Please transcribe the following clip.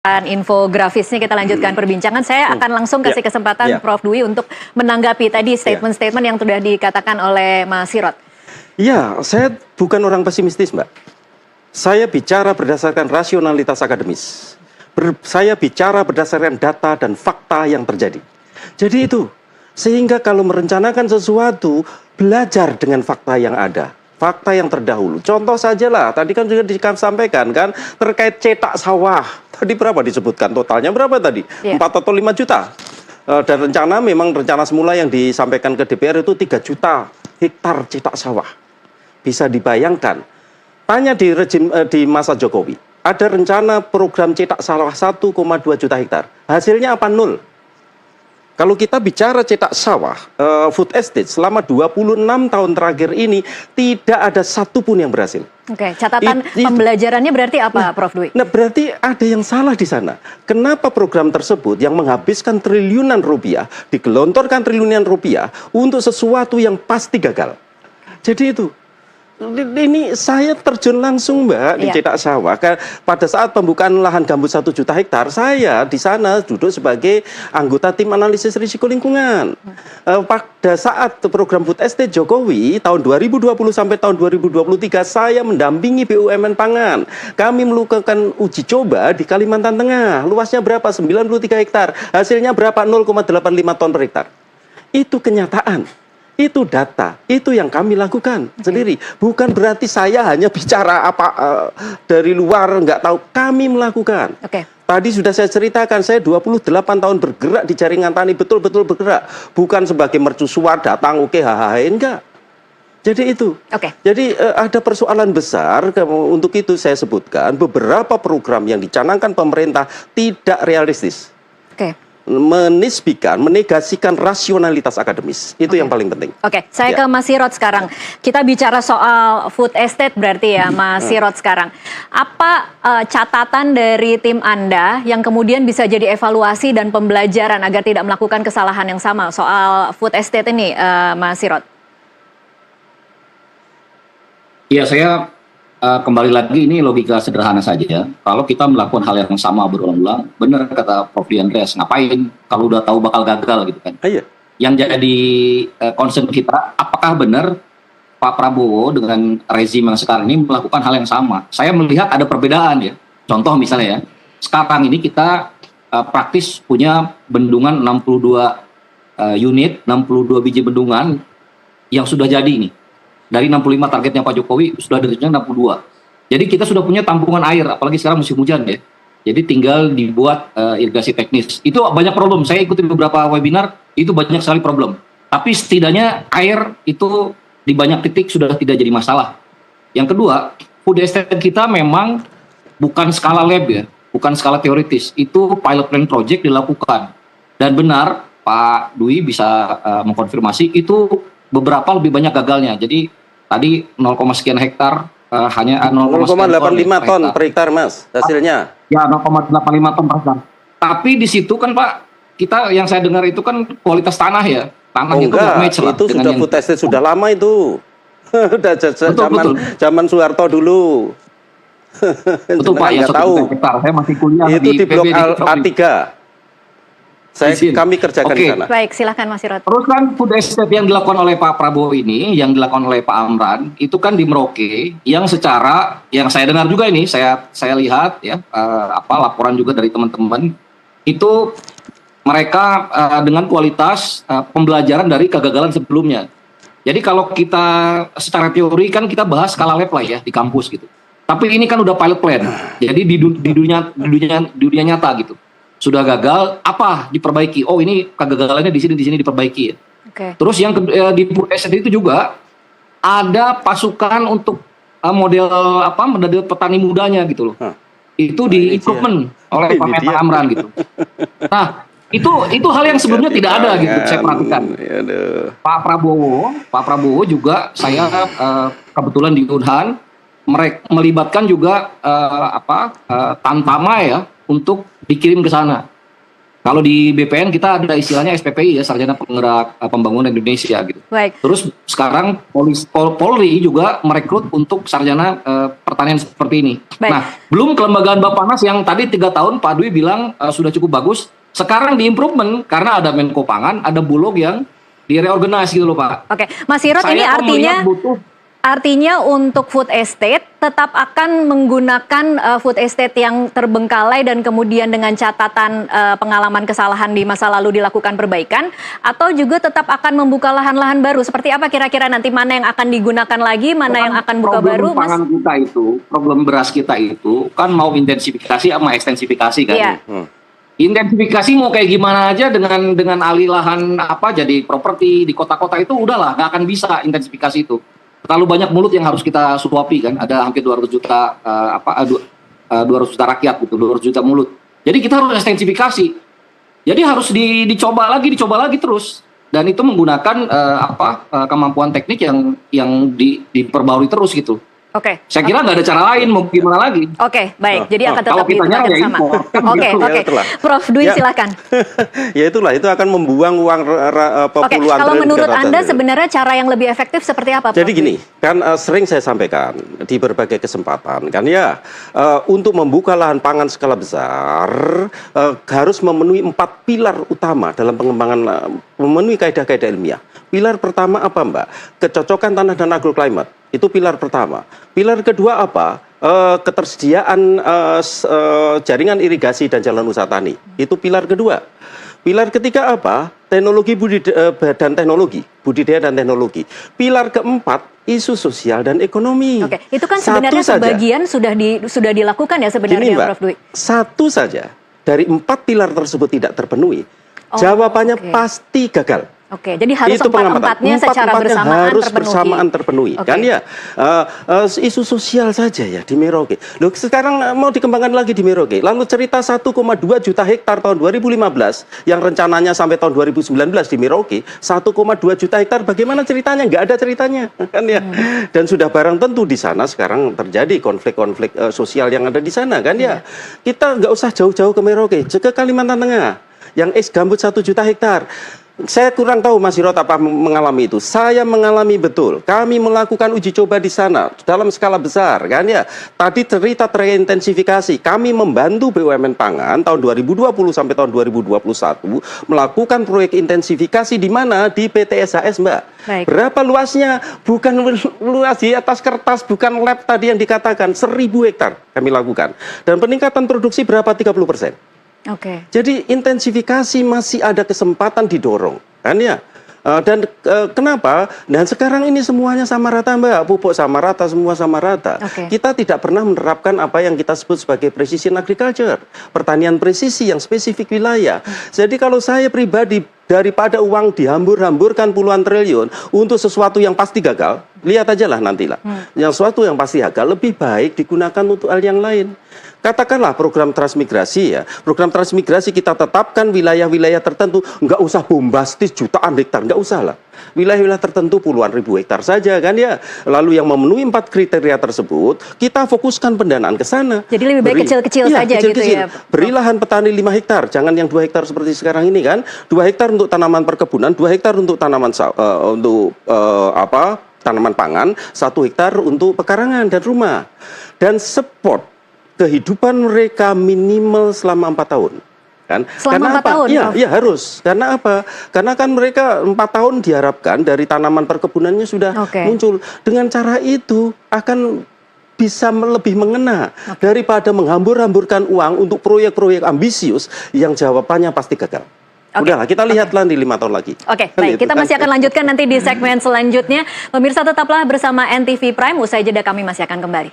Infografisnya kita lanjutkan perbincangan. Saya akan langsung kasih kesempatan Prof. Dwi untuk menanggapi tadi statement-statement yang sudah dikatakan oleh Mas Sirot. Ya, saya bukan orang pesimistis, Mbak. Saya bicara berdasarkan rasionalitas akademis. Saya bicara berdasarkan data dan fakta yang terjadi. Jadi itu, sehingga kalau merencanakan sesuatu, belajar dengan fakta yang ada. Fakta yang terdahulu. Contoh sajalah, tadi kan juga disampaikan kan, terkait cetak sawah. Tadi berapa disebutkan? Totalnya berapa tadi? 4 atau 5 juta. Dan memang rencana semula yang disampaikan ke DPR itu 3 juta hektar cetak sawah. Bisa dibayangkan. Tanya di masa Jokowi. Ada rencana program cetak sawah 1,2 juta hektar. Hasilnya apa? Nol. Kalau kita bicara cetak sawah, food estate selama 26 tahun terakhir ini tidak ada satupun yang berhasil. Oke, catatan pembelajarannya berarti apa, Prof. Dwi? Nah, berarti ada yang salah di sana. Kenapa program tersebut yang menghabiskan triliunan rupiah, digelontorkan triliunan rupiah untuk sesuatu yang pasti gagal? Jadi itu. Ini saya terjun langsung, Mbak, di cetak sawah. Pada saat pembukaan lahan gambut 1 juta hektar, saya di sana duduk sebagai anggota tim analisis risiko lingkungan. Pada saat program food estate Jokowi tahun 2020 sampai tahun 2023, saya mendampingi BUMN pangan. Kami melakukan uji coba di Kalimantan Tengah. Luasnya berapa? 93 hektar. Hasilnya berapa? 0,85 ton per hektar. Itu kenyataan. Itu data, itu yang kami lakukan sendiri. Bukan berarti saya hanya bicara dari luar, nggak tahu. Kami melakukan. Tadi sudah saya ceritakan, saya 28 tahun bergerak di jaringan tani, betul-betul bergerak. Bukan sebagai mercusuar, datang, hahaha, enggak. Jadi itu. Jadi ada persoalan besar, untuk itu saya sebutkan, beberapa program yang dicanangkan pemerintah tidak realistis. Menegasikan rasionalitas akademis. Itu yang paling penting. Saya ke Mas Sirot sekarang. Kita bicara soal food estate berarti ya, Mas Sirot sekarang. Apa catatan dari tim Anda yang kemudian bisa jadi evaluasi dan pembelajaran agar tidak melakukan kesalahan yang sama soal food estate ini, Mas Sirot? Ya, saya kembali lagi, ini logika sederhana saja. Kalau kita melakukan hal yang sama berulang-ulang, benar kata Prof. Andreas, ngapain kalau udah tahu bakal gagal gitu kan? Yang jadi concern kita, apakah benar Pak Prabowo dengan rezim yang sekarang ini melakukan hal yang sama? Saya melihat ada perbedaan ya. Contoh misalnya ya, sekarang ini kita praktis punya bendungan 62 unit, 62 biji bendungan yang sudah jadi nih. Dari 65 targetnya Pak Jokowi, sudah detiknya 62. Jadi kita sudah punya tampungan air, apalagi sekarang musim hujan ya. Jadi tinggal dibuat irigasi teknis. Itu banyak problem, saya ikuti beberapa webinar, itu banyak sekali problem. Tapi setidaknya air itu di banyak titik sudah tidak jadi masalah. Yang kedua, food estate kita memang bukan skala lab ya, bukan skala teoritis. Itu pilot plan project dilakukan. Dan benar, Pak Dwi bisa mengkonfirmasi, itu beberapa lebih banyak gagalnya. Jadi tadi 0, sekian hektar hanya 0,85 ton per hektar, Mas, hasilnya. Ya, 0,85 ton per hektar. Tapi di situ kan Pak, kita yang saya dengar itu kan kualitas tanah ya. Tanah itu match lah. Itu sudah food estate sudah lama itu. Udah zaman Soeharto dulu. Betul Pak, ya, tahu. Saya masih kuliah itu di blok A3. Kami kerjakan di sana. Baik, silahkan Mas Sirot. Terus kan food estate yang dilakukan oleh Pak Prabowo ini, yang dilakukan oleh Pak Amran, itu kan di Merauke, yang secara, yang saya dengar juga ini, saya lihat ya, laporan juga dari teman-teman, itu mereka dengan kualitas pembelajaran dari kegagalan sebelumnya. Jadi kalau kita secara teori kan kita bahas skala lab lah ya di kampus gitu. Tapi ini kan udah pilot plan, jadi di dunia nyata gitu. Sudah gagal, apa diperbaiki? Oh, ini kegagalannya di sini diperbaiki. Terus yang di food estate itu juga ada pasukan untuk model petani mudanya gitu loh. Itu di improvement oleh Pak Amran gitu. Nah, itu hal yang sebelumnya tidak ada gitu, saya perhatikan. Pak Prabowo juga saya kebetulan di Unhan melibatkan juga Tantama ya untuk dikirim ke sana. Kalau di BPN kita ada istilahnya SPPI ya, Sarjana Penggerak Pembangunan Indonesia gitu. Baik. Terus sekarang Polri juga merekrut untuk sarjana pertanian seperti ini. Baik. Nah, belum kelembagaan Bappenas yang tadi 3 tahun Pak Dwi bilang sudah cukup bagus. Sekarang di improvement karena ada Menko Pangan, ada Bulog yang direorganize gitu loh Pak. Oke, Mas Hirot, ini artinya untuk food estate tetap akan menggunakan food estate yang terbengkalai dan kemudian dengan catatan pengalaman kesalahan di masa lalu dilakukan perbaikan, atau juga tetap akan membuka lahan-lahan baru? Seperti apa kira-kira nanti, mana yang akan digunakan lagi, mana yang akan buka baru, Mas? Problem beras kita itu kan mau intensifikasi sama ekstensifikasi kan. Iya. Intensifikasi mau kayak gimana aja dengan alih lahan jadi properti di kota-kota itu udahlah, nggak akan bisa intensifikasi itu. Terlalu banyak mulut yang harus kita suapi kan, ada hampir 200 juta 200 juta rakyat gitu, 200 juta mulut. Jadi kita harus ekstensifikasi. Jadi harus dicoba lagi terus, dan itu menggunakan kemampuan teknik yang diperbarui terus gitu. Oke. Saya kira nggak ada cara lain, mau gimana lagi. Oke, baik. Jadi akan tetap kalau kita dilakukan sama. Oke. Prof Dwi, silakan. Ya itulah, itu akan membuang uang puluhan. Kalau menurut Anda sebenarnya cara yang lebih efektif seperti apa, Prof? Jadi gini, kan sering saya sampaikan di berbagai kesempatan kan ya, untuk membuka lahan pangan skala besar harus memenuhi 4 pilar utama dalam pengembangan, memenuhi kaidah-kaidah ilmiah. Pilar pertama apa, Mbak? Kecocokan tanah dan agroclimate. Itu pilar pertama. Pilar kedua apa? Ketersediaan jaringan irigasi dan jalan usaha tani. Itu pilar kedua. Pilar ketiga apa? Teknologi dan teknologi, budidaya dan teknologi. Pilar keempat, isu sosial dan ekonomi. Oke, itu kan sebenarnya sebagian sudah dilakukan ya sebenarnya, Gini, Mbak, Prof Dwi. Satu saja dari 4 pilar tersebut tidak terpenuhi, jawabannya pasti gagal. Oke, jadi harus empat-empatnya secara bersamaan harus bersamaan terpenuhi. Kan ya, isu sosial saja ya di Merauke. Loh, sekarang mau dikembangkan lagi di Merauke. Lalu cerita 1,2 juta hektar tahun 2015 yang rencananya sampai tahun 2019 di Merauke, 1,2 juta hektar bagaimana ceritanya? Nggak ada ceritanya, kan ya. Dan sudah barang tentu di sana sekarang terjadi konflik-konflik sosial yang ada di sana, kan ya. Kita nggak usah jauh-jauh ke Merauke, ke Kalimantan Tengah yang gambut 1 juta hektar. Saya kurang tahu Mas Hirot apa mengalami itu. Saya mengalami betul. Kami melakukan uji coba di sana dalam skala besar, kan ya. Tadi cerita terintensifikasi. Kami membantu BUMN Pangan tahun 2020 sampai tahun 2021 melakukan proyek intensifikasi di mana di PT SHS, Mbak. Baik. Berapa luasnya? Bukan luas di atas kertas, bukan lab tadi yang dikatakan, 1000 hektar kami lakukan. Dan peningkatan produksi berapa? 30%. Oke. Jadi intensifikasi masih ada kesempatan didorong, kan ya. Dan kenapa? Dan sekarang ini semuanya sama rata, Mbak. Pupuk sama rata, semua sama rata. Kita tidak pernah menerapkan apa yang kita sebut sebagai precision agriculture, pertanian presisi yang spesifik wilayah. Jadi kalau saya pribadi, daripada uang dihambur-hamburkan puluhan triliun untuk sesuatu yang pasti gagal, lihat aja lah nantilah. Yang sesuatu yang pasti gagal lebih baik digunakan untuk hal yang lain. Katakanlah program transmigrasi ya. Program transmigrasi kita tetapkan wilayah-wilayah tertentu, nggak usah bombastis jutaan hektar, nggak usah lah. Wilayah-wilayah tertentu puluhan ribu hektar saja, kan ya. Lalu yang memenuhi 4 kriteria tersebut, kita fokuskan pendanaan ke sana. Jadi lebih baik kecil-kecil saja gitu ya. Beri lahan petani 5 hektar, jangan yang 2 hektar seperti sekarang ini kan. 2 hektar untuk tanaman perkebunan, 2 hektar untuk tanaman tanaman pangan, 1 hektar untuk pekarangan dan rumah. Dan support kehidupan mereka minimal selama 4 tahun. Kan? Selama 4 tahun? Iya, harus. Karena apa? Karena kan mereka 4 tahun diharapkan dari tanaman perkebunannya sudah muncul. Dengan cara itu akan bisa lebih mengena daripada menghambur-hamburkan uang untuk proyek-proyek ambisius yang jawabannya pasti gagal. Udahlah, kita lihatlah di 5 tahun lagi. Oke, baik. Kita masih akan lanjutkan nanti di segmen selanjutnya. Pemirsa tetaplah bersama NTV Prime. Usai jeda kami masih akan kembali.